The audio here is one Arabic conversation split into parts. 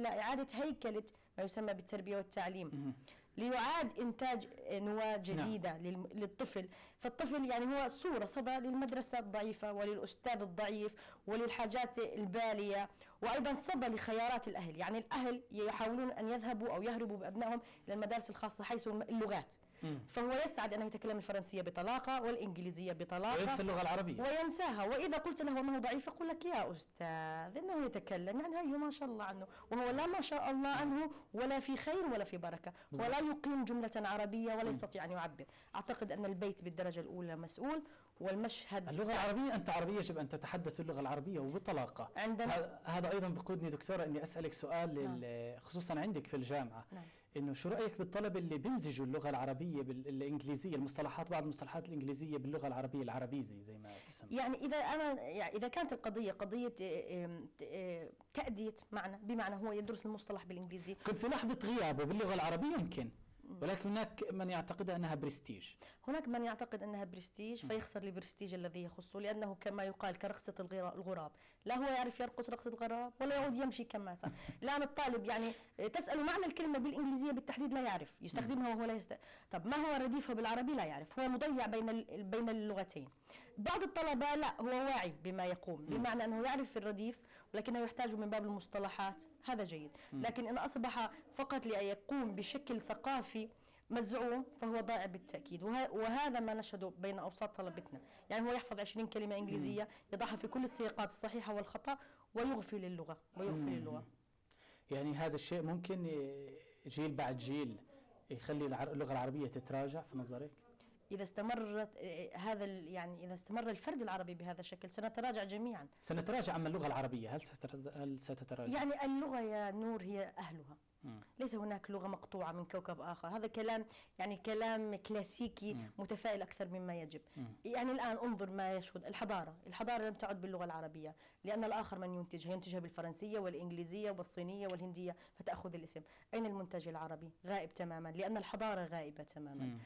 إلى إعادة هيكلة ما يسمى بالتربية والتعليم، ليعاد إنتاج نواة جديدة للطفل. فالطفل يعني هو صورة صدى للمدرسة الضعيفة وللأستاذ الضعيف وللحاجات البالية، وأيضا صدى لخيارات الأهل. يعني الأهل يحاولون أن يذهبوا أو يهربوا بأبنائهم إلى المدارس الخاصة حيث اللغات، فهو يسعد أنه يتكلم الفرنسية بطلاقة والإنجليزية بطلاقة وينسى اللغة العربية وينساها. وإذا قلت له أنه ضعيف يقول لك يا أستاذ إنه يتكلم، يعني هي ما شاء الله عنه، وهو لا ما شاء الله عنه ولا في خير ولا في بركة، ولا يقيم جملة عربية ولا يستطيع أن يعبر. أعتقد أن البيت بالدرجة الأولى مسؤول، والمشهد اللغة العربية. أنت عربية، يجب أن تتحدث اللغة العربية وبطلاقة. هذا أيضا بقودني دكتورة أني أسألك سؤال خصوصا عندك في الجامعة. إنه شو رأيك بالطلبة اللي بيمزجوا اللغة العربية بالإنجليزية، بعض المصطلحات الإنجليزية باللغة العربية العربيزي زي ما تسمى؟ يعني إذا كانت القضية قضية تأدية معنى، بمعنى هو يدرس المصطلح بالإنجليزي، كنت في لحظة غيابه باللغة العربية يمكن، ولكن هناك من يعتقد أنها برستيج. هناك من يعتقد أنها برستيج فيخسر البرستيج الذي يخصه، لأنه كما يقال كرقصة الغراب، لا هو يعرف يرقص رقصة الغراب ولا يعود يمشي كما سار. الآن الطالب يعني تسأل معنى الكلمة بالإنجليزية بالتحديد لا يعرف، يستخدمها وهو لا طب ما هو رديفها بالعربي لا يعرف، هو مضيع بين اللغتين. بعض الطلبة لا، هو واعي بما يقوم، بمعنى أنه يعرف الرديف ولكنه يحتاج من باب المصطلحات، هذا جيد. لكن إن أصبح فقط ليقوم بشكل ثقافي مزعوم فهو ضائع بالتأكيد، وهذا ما نشهده بين أوساط طلبتنا. يعني هو يحفظ 20 كلمة إنجليزية يضعها في كل السياقات الصحيحة والخطأ ويغفل اللغة. يعني هذا الشيء ممكن جيل بعد جيل يخلي اللغة العربية تتراجع في نظرك؟ إذا استمرت إذا استمر الفرد العربي بهذا الشكل سنتراجع جميعا. سنتراجع. أما اللغة العربية هل ستتراجع؟ يعني اللغة يا نور هي أهلها، ليس هناك لغة مقطوعة من كوكب آخر. هذا كلام كلام كلاسيكي متفائل أكثر مما يجب. يعني الآن انظر ما يشهد الحضارة لم تعد باللغة العربية، لأن الآخر من ينتجها بالفرنسية والإنجليزية والصينية والهندية فتأخذ الاسم. أين المنتج العربي؟ غائب تماما، لأن الحضارة غائبة تماما.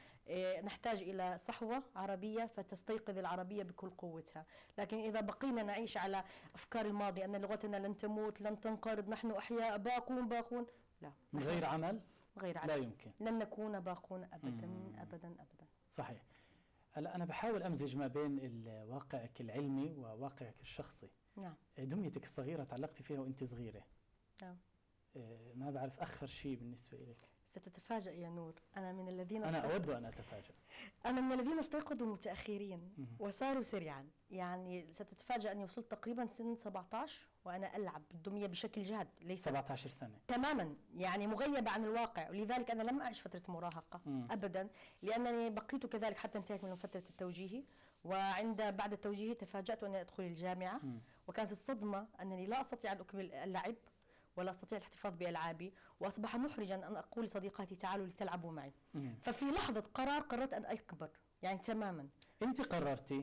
نحتاج إلى صحوة عربية فتستيقظ العربية بكل قوتها. لكن إذا بقينا نعيش على أفكار الماضي أن لغتنا لن تموت لن تنقرض، نحن أحياء باقون، لا، من غير عمل لا يمكن، لن نكون باقون أبدا أبدا. صحيح. هلا أنا بحاول أمزج ما بين واقعك العلمي وواقعك الشخصي. نعم. دميتك الصغيرة تعلقتي فيها وأنت صغيرة. نعم. ما بعرف أخر شيء بالنسبة إليك. ستتفاجأ يا نور، أنا أود أن أتفاجأ. أنا من الذين استيقظوا متأخرين وصاروا سريعا. يعني ستتفاجأ أني وصلت تقريبا سن 17 وأنا ألعب بالدمية بشكل جاد، ليس 17 سنة تماما، يعني مغيبة عن الواقع. ولذلك أنا لم أعيش فترة مراهقة أبدا، لأنني بقيت كذلك حتى انتهيت من فترة التوجيهي. بعد التوجيهي تفاجأت أن أدخل الجامعة، وكانت الصدمة أنني لا أستطيع أن أكمل اللعب ولا أستطيع الاحتفاظ بألعابي، وأصبح محرجا أن أقول لصديقاتي تعالوا لتلعبوا معي. ففي لحظة قررت أن أكبر، يعني تماما. أنت قررت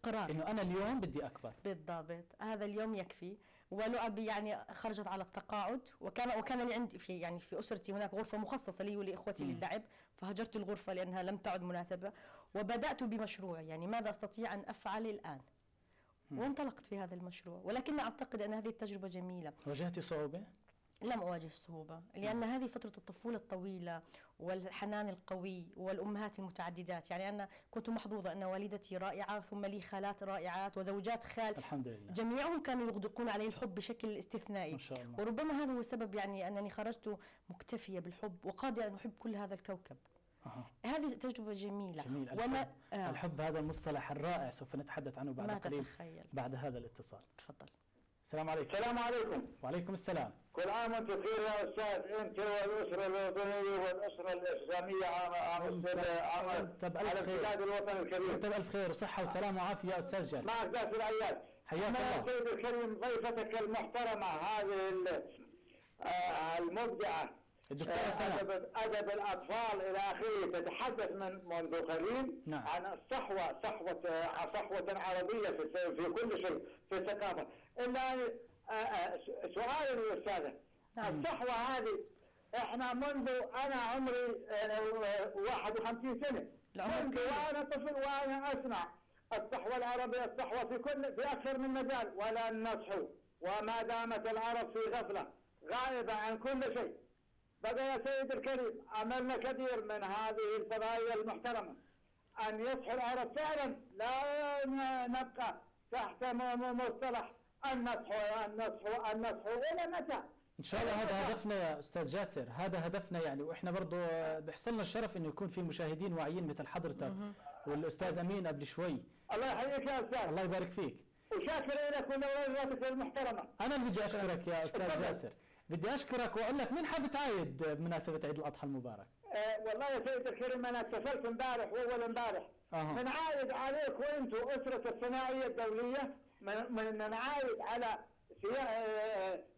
قرار إنه أنا اليوم بدي أكبر. بالضبط، هذا اليوم يكفي. ولعبي يعني خرجت على التقاعد، وكان لي عندي في أسرتي هناك غرفة مخصصة لي ولإخوتي للعب، فهجرت الغرفة لأنها لم تعد مناسبة، وبدأت بمشروع يعني ماذا أستطيع أن أفعل الآن. وانطلقت في هذا المشروع، ولكن أعتقد أن هذه التجربة جميلة. واجهتي صعوبة؟ لم أواجه صعوبة، لأن هذه فترة الطفولة الطويلة والحنان القوي والأمهات المتعددات. يعني أنا كنت محظوظة أن والدتي رائعة، ثم لي خالات رائعات وزوجات خال، الحمد لله، جميعهم كانوا يغدقون علي الحب بشكل استثنائي ما شاء الله. وربما هذا هو السبب، يعني أنني خرجت مكتفية بالحب وقادرة أن أحب كل هذا الكوكب. هذه تجربة جميلة. الحب هذا المصطلح الرائع سوف نتحدث عنه بعد قليل بعد هذا الاتصال. تفضل. السلام عليكم. السلام عليكم. وعليكم السلام. كل عام وانت بخير يا استاذ، انت والاسره الوطنيه والاسره الاسلاميه عام البلاد الوطن الكريم. انت بالف خير وصحه وسلامه وعافيه يا استاذ جاسم. معك جاسم الاياد. حياك الله. سيدي الكريم، ضيفتك المحترمه هذه المبدعه الدكتورة سنة أدب الأطفال إلى آخره، تتحدث منذ قليل عن الصحوة، صحوة عربية في كل شيء في الثقافة. إلا سؤال الأستاذة، الصحوة هذه إحنا منذ أنا عمري 51 سنة، منذ وأنا طفل وأنا أسمع الصحوة العربية، الصحوة في أكثر من مجال، ولا النصح وما دامت العرب في غفلة غائبة عن كل شيء. بقى يا سيد الكريم أملنا كثير من هذه الفضائية المحترمة أن يصحوا العرب فعلا، لا نبقى تحت مصطلح النصح ولا متى. ان شاء الله هذا هدفنا يا استاذ جاسر، هذا هدفنا يعني، واحنا برضه بيحصلنا الشرف انه يكون في مشاهدين واعيين مثل حضرتك والاستاذ امين قبل شوي. الله يحييك يا استاذ. الله يبارك فيك. وشاكر لك ولوجهتك المحترمه. انا اللي بدي اشكرك يا استاذ جاسر، بدي اشكرك واقول لك مين حاب تعايد بمناسبه عيد الاضحى المبارك؟ والله يا سيد الكريم انا اتصلت امبارح واول امبارح بنعايد عليك وانتم اسره الصناعيه الدوليه، بنعايد على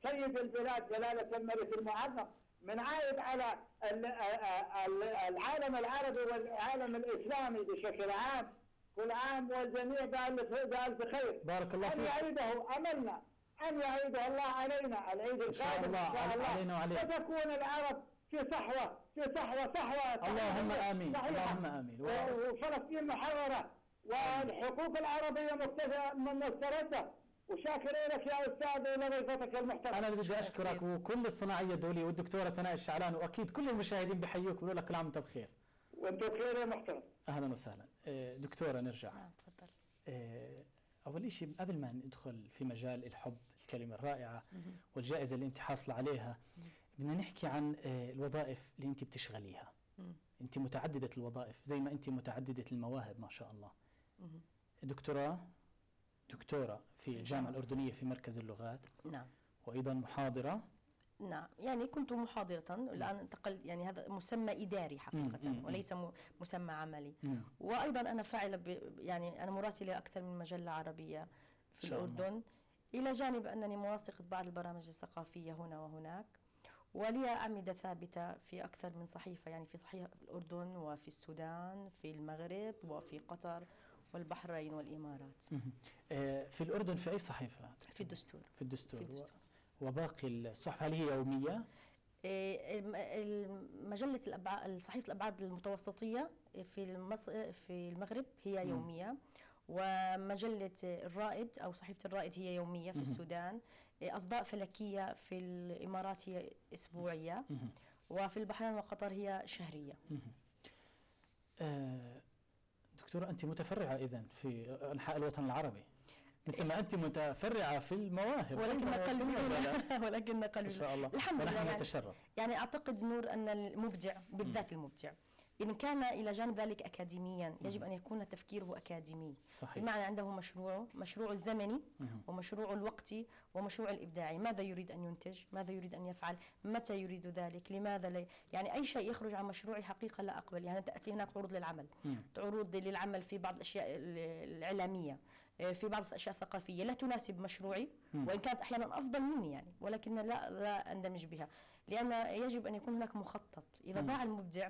سيد البلاد جلاله الملك المعظم، بنعايد على العالم العربي والعالم الاسلامي بشكل عام، كل عام والجميع بألف خير. بارك الله فيك. أن يعيده أملنا أن يعيده الله علينا العيد القادم إن شاء الله علينا وعليك. وتكون العرب في صحوة اللهم آمين. اللهم آمين. وفلسطين محررة والحقوق العربية مستردة. وشاكر لك يا أستاذ ولضيفتك المحترمة. أنا اللي بدي أشكرك وكل الصناعية الدولية والدكتورة سناء الشعلان، وأكيد كل المشاهدين بحيوك بيقولوا لك كل عام وأنت بخير. وأنت بخير يا محترم. أهلا وسهلا. دكتورة نرجع. تفضل. أول شيء قبل ما ندخل في مجال الحب، الكلمة الرائعة والجائزة اللي أنت حاصلة عليها، بدنا نحكي عن الوظائف اللي أنت بتشغليها. أنت متعددة الوظائف زي ما أنت متعددة المواهب ما شاء الله. دكتورة في الجامعة الأردنية في مركز اللغات. نعم. وأيضا محاضرة. نعم، يعني كنت محاضرة، الآن انتقلت، يعني هذا مسمى إداري حقيقة وليس مسمى عملي. وأيضا أنا فاعلة يعني أنا مراسلة أكثر من مجلة عربية في الأردن، إلى جانب أنني منسقة بعض البرامج الثقافية هنا وهناك، ولي أعمدة ثابتة في أكثر من صحيفة، يعني في صحيفة الأردن وفي السودان في المغرب وفي قطر والبحرين والإمارات. في الأردن في أي صحيفة؟ في الدستور. في الدستور. وباقي الصحف هل هي يومية؟ مجلة صحيفة الأبعاد المتوسطية في المغرب هي يومية، ومجلة الرائد أو صحيفة الرائد هي يومية في السودان، أصداء فلكية في الإمارات هي أسبوعية، وفي البحرين وقطر هي شهرية. دكتورة أنت متفرعة إذن في أنحاء الوطن العربي، مثل ما أنت متفرعة في المواهب، ولكن قلبي إن شاء الله الحمد لله. نتشرف. يعني أعتقد نور أن المبدع بالذات المبدع إن كان إلى جانب ذلك أكاديميا يجب أن يكون تفكيره أكاديمي. صحيح. بمعنى عنده مشروع الزمني ومشروع الوقتي ومشروع الإبداعي، ماذا يريد أن ينتج، ماذا يريد أن يفعل، متى يريد ذلك، لماذا لا. يعني أي شيء يخرج عن مشروعي حقيقة لا أقبل. يعني تأتي هناك عروض للعمل، عروض للعمل في بعض الأشياء الإعلامية، في بعض الأشياء الثقافية لا تناسب مشروعي، وإن كانت أحيانا أفضل مني يعني، ولكن لا أندمج بها، لأن يجب أن يكون هناك مخطط. إذا ضاع المبدع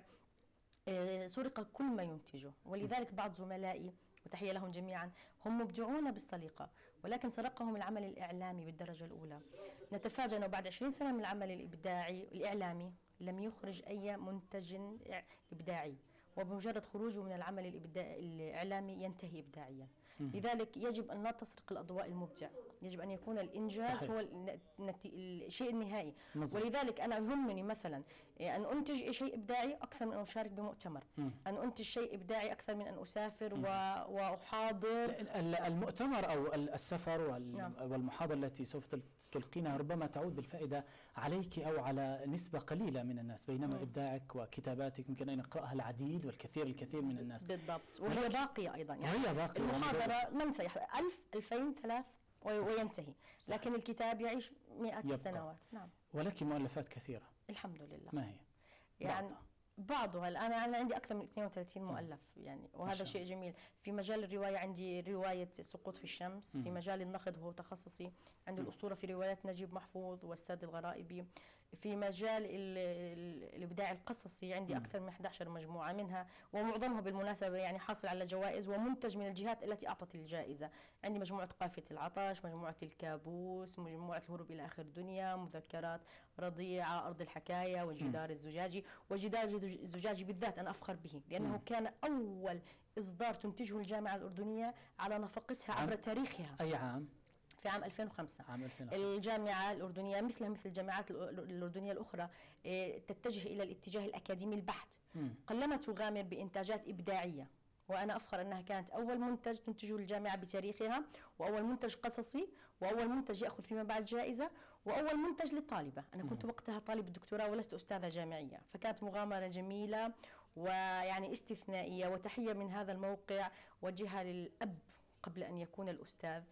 سرق كل ما ينتجه. ولذلك بعض زملائي وتحية لهم جميعا هم مبدعون بالسليقة، ولكن سرقهم العمل الإعلامي بالدرجة الأولى. نتفاجأ أنه بعد 20 سنة من العمل الإبداعي الإعلامي لم يخرج أي منتج إبداعي، وبمجرد خروجه من العمل الإعلامي ينتهي إبداعيا. لذلك يجب أن لا تسرق الأضواء المبدع، يجب أن يكون الإنجاز صحيح. هو الشيء النهائي. مزبط. ولذلك أنا يهمني مثلا أن أنتج شيء إبداعي أكثر من أن أشارك بمؤتمر، أن أنتج شيء إبداعي أكثر من أن أسافر وأحاضر. المؤتمر أو السفر والمحاضرة التي سوف تلقينها ربما تعود بالفائدة عليك أو على نسبة قليلة من الناس، بينما إبداعك وكتاباتك يمكن أن يقرأها العديد والكثير من الناس. بالضبط. وهي باقية أيضا، يعني وهي باقية. المحاضرة من سيحضر 1000 2000 3000 وينتهي. صحيح. لكن الكتاب يعيش مئات السنوات. نعم. ولكن مؤلفات كثيرة الحمد لله. ما هي؟ يعني بعضها الآن أنا عندي أكثر من 32 مؤلف يعني، وهذا شيء جميل. في مجال الرواية عندي رواية سقوط في الشمس، في مجال النقد وهو تخصصي عندي الأسطورة في روايات نجيب محفوظ والساد الغرائبي. في مجال الإبداع القصصي عندي أكثر من 11 مجموعة منها، ومعظمها بالمناسبة يعني حاصل على جوائز ومنتج من الجهات التي أعطت الجائزة. عندي مجموعة قافية العطش، مجموعة الكابوس، مجموعة الهروب إلى آخر الدنيا، مذكرات رضيعة، أرض الحكاية، والجدار الزجاجي. والجدار الزجاجي بالذات أنا أفخر به، لأنه كان أول إصدار تنتجه الجامعة الأردنية على نفقتها عبر تاريخها. أي عام؟ في عام 2005. عام 2005. الجامعة الأردنية مثلها مثل الجامعات الأردنية الأخرى تتجه إلى الاتجاه الأكاديمي البحت، قلما تغامر بإنتاجات إبداعية. وأنا أفخر أنها كانت أول منتج تنتجه الجامعة بتاريخها، وأول منتج قصصي، وأول منتج يأخذ فيما بعد جائزة، وأول منتج للطالبة. أنا كنت وقتها طالب دكتوراه ولست أستاذة جامعية، فكانت مغامرة جميلة ويعني استثنائية. وتحية من هذا الموقع وجهها للأب قبل أن يكون الأستاذ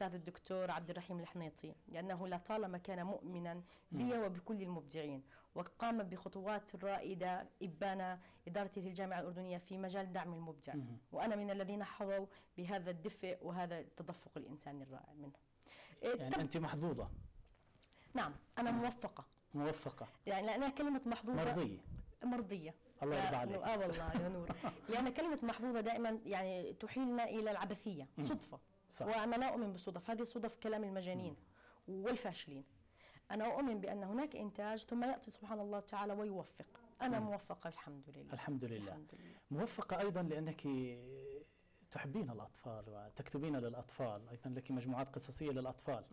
الدكتور عبد الرحيم الحنيطي، لأنه لطالما كان مؤمنا بي وبكل المبدعين، وقام بخطوات رائدة إبان إدارته للجامعة الأردنية في مجال دعم المبدع. وأنا من الذين حظوا بهذا الدفء وهذا التدفق الإنساني الرائع منه. يعني أنت محظوظة؟ نعم أنا موفقة. موفقة يعني لأنها كلمة محظوظة مرضية الله يرضى عليك. والله يا نور. يعني كلمة محظوظة دائما يعني تحيلنا إلى العبثية، صدفة. صح. وأنا لا أؤمن بالصدف، هذه الصدف كلام المجانين والفاشلين. أنا أؤمن بأن هناك إنتاج ثم يأتي سبحان الله تعالى ويوفق. أنا موفقة الحمد لله. الحمد لله. موفقة أيضا لأنك تحبين الأطفال وتكتبين للأطفال، أيضا لك مجموعات قصصية للأطفال.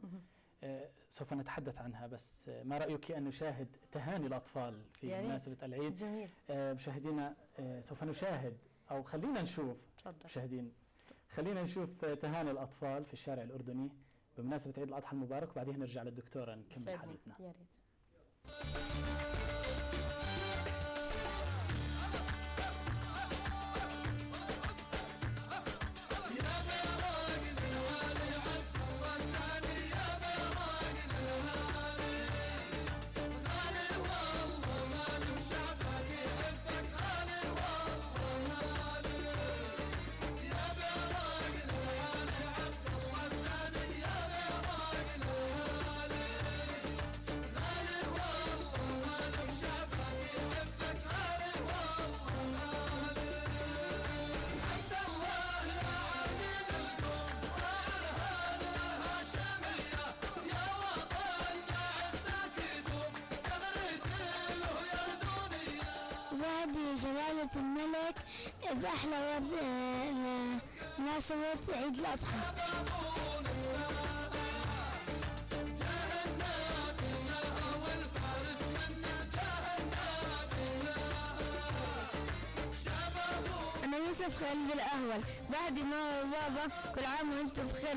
سوف نتحدث عنها، بس ما رأيك أن نشاهد تهاني الأطفال في مناسبة العيد؟ جميل. مشاهدينا سوف نشاهد أو خلينا نشوف مشاهدين، خلينا نشوف تهاني الأطفال في الشارع الأردني بمناسبة عيد الأضحى المبارك، وبعدين نرجع للدكتورة نكمل حديثنا. يا ريت. جلالة الملك بأحلى مناسبة عيد الأضحى. أنا يوسف خالد الأهول، بعد ماما وبابا كل عام وأنتم بخير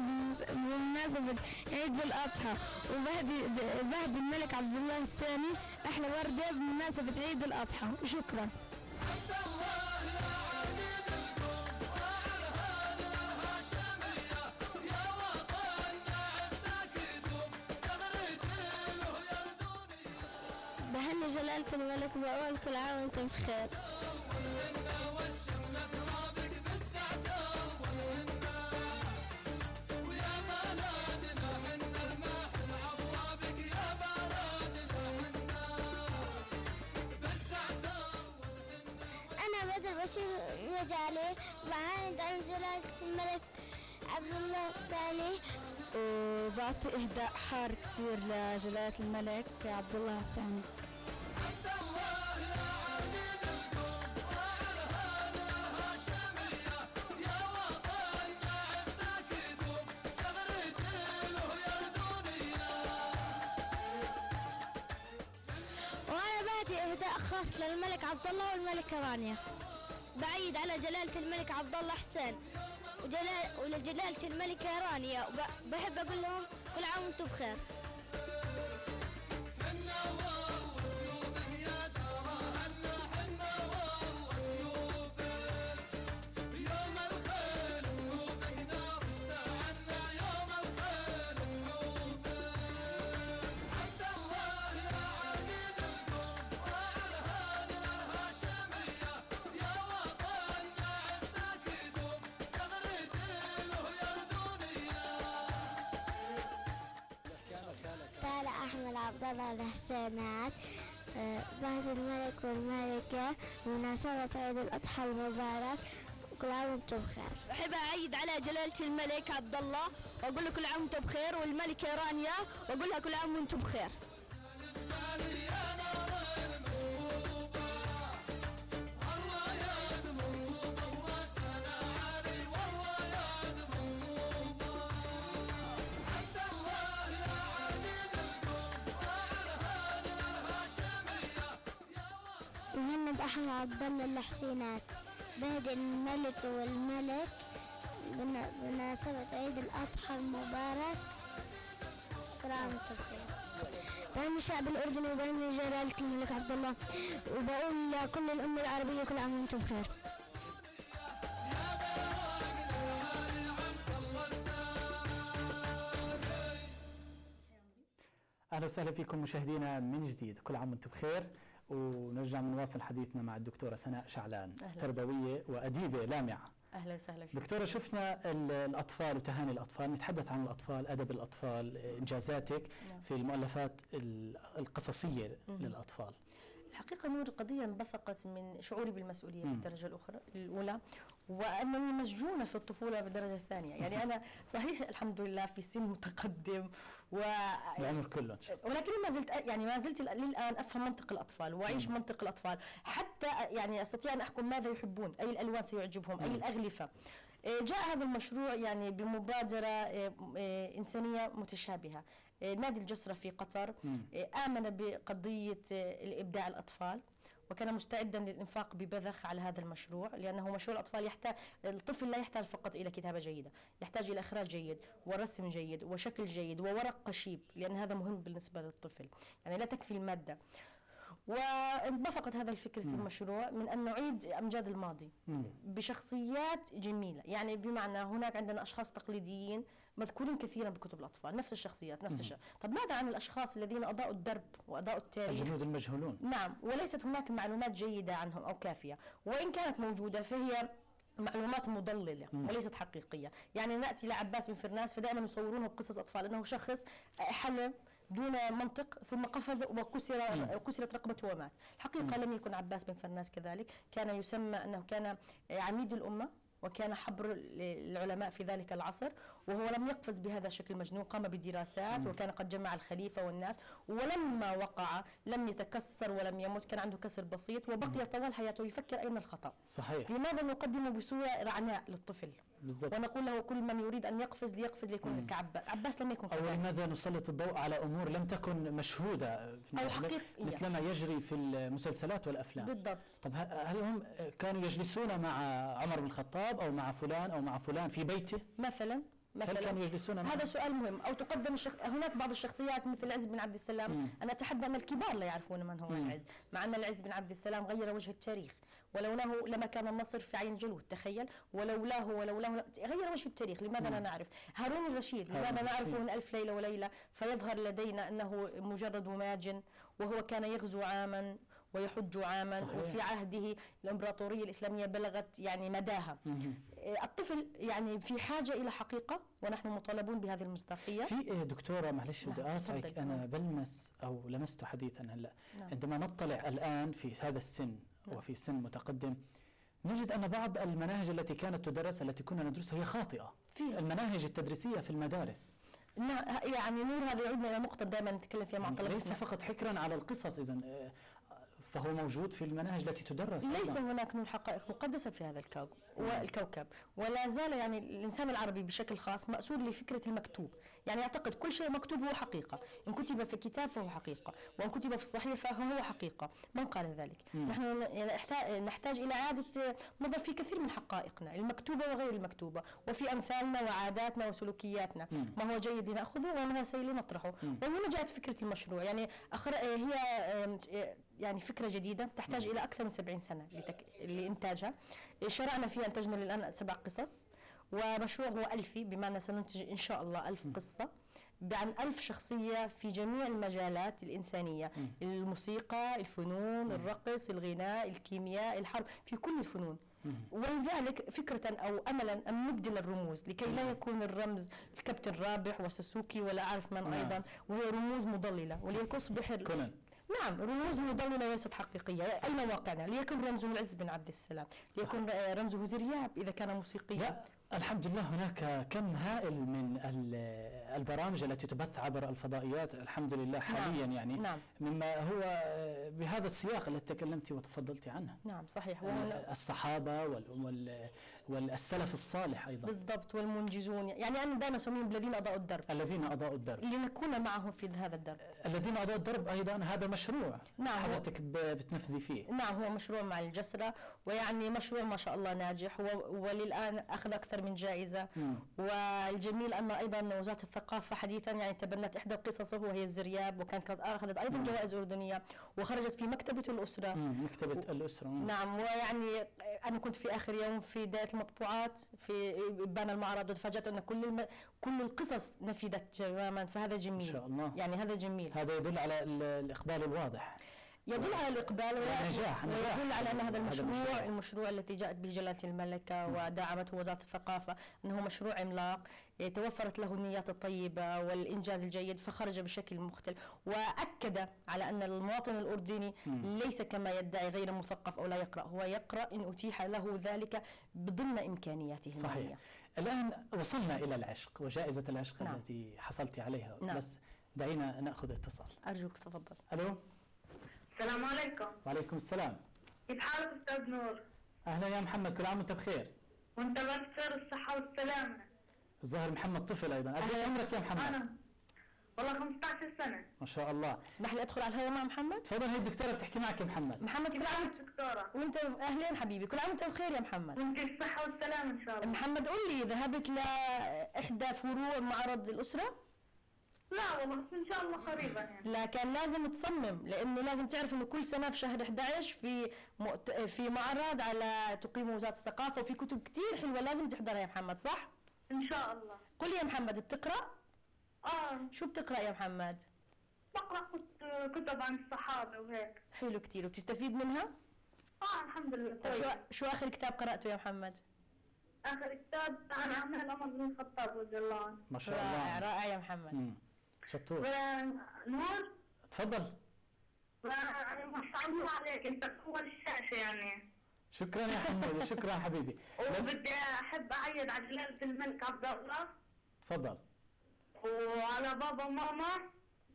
بمناسبة عيد الأضحى، وبعد الملك عبد الله الثاني أحلى وردة بمناسبة عيد الأضحى. شكرا. بهني جلالة الملك بقول كل عام وانتم بخير. أنا بدر بشير مجالي، بعاند عن جلالة الملك عبد الله الثاني، وبعطي إهداء حار كتير لجلالة الملك عبد الله الثاني. وأنا بعطي إهداء خاص للملك عبد الله والملكة رانيا، بعيد على جلالة الملك عبد الله حسين ولجلالة الملكة رانيا، بحب أقول لهم كل عام وانتم بخير. عبد الله الحسينات، بعد الملك والملكة بمناسبة عيد الأضحى المبارك، كل عام وانتم بخير. بحب أعيد على جلالة الملك عبد الله وأقول له كل عام وانتم بخير، والملكة رانيا وأقول لها كل عام وانتم بخير. محمد أحمد عبد الله الحسينات بهدي الملك والملك بمناسبة عيد الأضحى المبارك. كل عام وانتم بخير. بهني الشعب الأردني وبهني جلالة الملك عبد الله، وبقول لكل الأمة العربية كل عام وانتم بخير. اهلا وسهلا فيكم مشاهدينا من جديد، كل عام وانتم بخير. ونرجع نواصل حديثنا مع الدكتورة سناء شعلان، تربوية وأديبة لامعة. اهلا وسهلا فيك دكتورة. شفنا الأطفال وتهاني الأطفال، نتحدث عن الأطفال، أدب الأطفال، إنجازاتك في المؤلفات القصصية للأطفال. الحقيقة نور القضية انبثقت من شعوري بالمسؤولية بالدرجة الأولى، وأنني مسجونة في الطفولة بالدرجة الثانية. يعني أنا صحيح الحمد لله في سن متقدم العمر كله إن شاء الله، ولكن ما زلت للآن أفهم منطق الأطفال وأعيش منطق الأطفال، حتى يعني أستطيع أن أحكم ماذا يحبون، أي الألوان سيعجبهم، أي الأغلفة. جاء هذا المشروع يعني بمبادرة إنسانية متشابهة. نادي الجسرة في قطر آمن بقضية الإبداع الأطفال، وكان مستعدا للإنفاق ببذخ على هذا المشروع، لأنه مشروع الأطفال الطفل لا يحتاج فقط إلى كتابة جيدة، يحتاج إلى إخراج جيد ورسم جيد وشكل جيد وورق قشيب، لأن هذا مهم بالنسبة للطفل، يعني لا تكفي المادة. وانبثقت هذا الفكرة المشروع من أن نعيد أمجاد الماضي بشخصيات جميلة، يعني بمعنى هناك عندنا أشخاص تقليديين مذكورين كثيرا بكتب الأطفال، نفس الشخصيات طب ماذا عن الأشخاص الذين أضاءوا الدرب وأضاءوا التاريخ؟ الجنود المجهولون. نعم، وليست هناك معلومات جيدة عنهم أو كافية، وإن كانت موجودة فهي معلومات مضللة وليست حقيقية. يعني نأتي لعباس بن فرناس فدائما يصورونه بقصص أطفال أنه شخص حلم دون منطق ثم قفز وكسرت رقبته ومات. الحقيقة لم يكن عباس بن فرناس كذلك، كان يسمى أنه كان عميد الأمة وكان حبر العلماء في ذلك العصر، وهو لم يقفز بهذا الشكل المجنون، قام بدراسات وكان قد جمع الخليفة والناس، ولما وقع لم يتكسر ولم يمت، كان عنده كسر بسيط وبقي طوال حياته يفكر أين الخطأ. صحيح. لماذا نقدم بصورة رعناء للطفل؟ بالضبط. ونقول له كل من يريد أن يقفز ليكون كعباس. عباس لم يكن كذلك. أو لماذا نسلط الضوء على أمور لم تكن مشهودة أو حقيقية مثل ما يجري في المسلسلات والأفلام؟ بالضبط. طب هل هم كانوا يجلسون مع عمر بن الخطاب أو مع فلان أو مع فلان في بيته مثلا؟ هل كانوا يجلسون هذا سؤال مهم. أو تقدم هناك بعض الشخصيات مثل العز بن عبد السلام، أنا أتحدى أن الكبار لا يعرفون من هو العز، مع أن العز بن عبد السلام غير وجه التاريخ، ولولاه لما كان النصر في عين جلود، تخيل، ولولاه غير وجه التاريخ. لماذا لا نعرف هارون الرشيد؟ لماذا نعرفه من ألف ليلة وليلة فيظهر لدينا أنه مجرد ماج، وهو كان يغزو عاما ويحج عاما. صحيح. وفي عهده الإمبراطورية الإسلامية بلغت يعني مداها. الطفل يعني في حاجة إلى حقيقة، ونحن مطالبون بهذه المصداقية. في دكتورة معلش بدي أقاطعك، أنا بلمس أو لمست حديثا هلا. عندما نطلع الآن في هذا السن وفي سن متقدم، نجد أن بعض المناهج التي كانت تدرس التي كنا ندرسها هي خاطئة. في المناهج التدريسية في المدارس يعني نور، هذا يعودنا إلى نقطة دائما نتكلم فيها مع طلبتنا، ليس فقط حكرا على القصص، إذن فهو موجود في المناهج التي تدرس. ليس هناك نور حقائق مقدسة في هذا الكوكب، ولا زال يعني الإنسان العربي بشكل خاص مأسور لفكرة المكتوب، يعني يعتقد كل شيء مكتوب هو حقيقة، إن كتب في كتاب فهو حقيقة، وإن كتب في الصحيفة فهو حقيقة. من قال ذلك؟ نحن نحتاج إلى إعادة نظر في كثير من حقائقنا المكتوبة وغير المكتوبة، وفي أمثالنا وعاداتنا وسلوكياتنا، ما هو جيد لنأخذه وما هو سيء لنطرحه. وهنا جاءت فكرة المشروع، يعني هي يعني فكرة جديدة تحتاج إلى أكثر من 70 سنة لإنتاجها. شرعنا فيها، أنتجنا الآن 7 قصص، ومشروع هو ألفي، بمعنى سننتج إن شاء الله 1000 قصة عن 1000 شخصية في جميع المجالات الإنسانية، الموسيقى، الفنون، الرقص، الغناء، الكيمياء، الحرب، في كل الفنون. ولذلك فكرة أو أملا أن نبدل الرموز لكي لا يكون الرمز الكابتن رابح وساسوكي ولا أعرف من أيضا، وهي رموز مضللة، وليصبح نعم رموز مضللة ليست حقيقية. أين واقعنا؟ ليكن رمزه العز بن عبد السلام، ليكن رمزه زرياب إذا كان موسيقيا. الحمد لله هناك كم هائل من البرامج التي تبث عبر الفضائيات الحمد لله حاليا. نعم. يعني نعم. مما هو بهذا السياق الذي تكلمت وتفضلت عنه. نعم صحيح. الصحابة والسلف الصالح أيضا. بالضبط، والمنجزون، يعني أنا دائما أسميهم الذين أضاءوا الدرب. الذين أضاءوا الدرب. لنكون معهم في هذا الدرب. الذين أضاءوا الدرب أيضا هذا مشروع. نعم. حضرتك بتنفذي فيه. نعم، هو مشروع مع الجسرة، ويعني مشروع ما شاء الله ناجح، وللآن أخذ أكثر من جائزة. والجميل أن أيضا وزارة الثقافة حديثا يعني تبنت إحدى قصصه وهي الزرياب، وكانت قد أخذت أيضا جوائز أردنية، وخرجت في مكتبة الأسرة. مكتبة الأسرة. نعم. ويعني أنا كنت في آخر يوم في دائرة المطبوعات في إبان المعرض، وتفاجأت أن كل القصص نفذت تماما، فهذا جميل. إن شاء الله. يعني هذا جميل. هذا يدل على الإقبال الواضح. يدل على الإقبال ونجاح. ويدل على أن هذا المشروع التي جاءت به جلالة الملكة ودعمته وزارة الثقافة أنه مشروع عملاق توفرت له النيات الطيبة والإنجاز الجيد، فخرج بشكل مختلف، وأكد على أن المواطن الأردني ليس كما يدعي غير مثقف أو لا يقرأ، هو يقرأ إن أتيح له ذلك ضمن إمكانياته صحيح. المالية. الآن وصلنا إلى العشق وجائزة العشق. نعم. التي حصلت عليها. نعم. بس دعينا نأخذ اتصال. أرجوك تفضل. ألو. السلام عليكم. وعليكم السلام. كيف حالك أستاذ نور؟ أهلا يا محمد، كل عام وأنت بخير. وأنت بخير الصحة والسلامة. الظاهر محمد طفل أيضا. قد ايش عمرك يا محمد؟ أنا والله 15 سنة. ما شاء الله. اسمح لي أدخل على الهواء مع محمد؟ تفضل، هي الدكتورة بتحكي معك يا محمد. محمد كل عام دكتورة. وأنت أهلين حبيبي، كل عام وأنت بخير يا محمد. وأنت الصحة والسلامة إن شاء الله. محمد قل لي، ذهبت لإحدى فروع معرض الأسرة؟ لا والله إن شاء الله قريبا يعني. لا، كان لازم تصمم، لأنه لازم تعرف إنه كل سنة في شهر 11 في معرض على تقييم وزارة الثقافة، وفي كتب كتير حلوة لازم تحضرها يا محمد، صح؟ إن شاء الله. قل لي يا محمد، بتقرأ؟ شو بتقرأ يا محمد؟ بقرأ كتب عن الصحابة وهيك. حلو كتير، وبتستفيد منها؟ الحمد لله. طيب شو آخر كتاب قرأته يا محمد؟ آخر كتاب عن عمل عمر بن الخطاب رضي الله عنه. ما شاء الله. رائع رائع يا محمد. شطور. نور. تفضل. ما شاء الله عليك، أنت أول الشاشة يعني. شكرا يا حمد. شكرا حبيبي. وبدي أحب أعيد على جلالة الملك عبد الله. تفضل. وعلى بابا وماما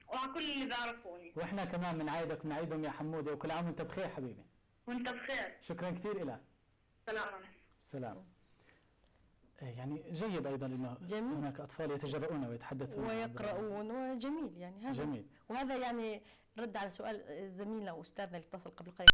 وعلى كل اللي بيعرفوني. واحنا كمان بنعيدك ونعيدهم يا حموده، وكل عام وانت بخير حبيبي. وانت بخير. شكرا كثير لك. سلام عليكم. سلام. يعني جيد ايضا انه جميل. هناك اطفال يتجرؤون ويتحدثون ويقرؤون، وجميل يعني هذا. جميل. وهذا يعني رد على سؤال زميلنا واستاذنا اللي اتصل قبل قليل.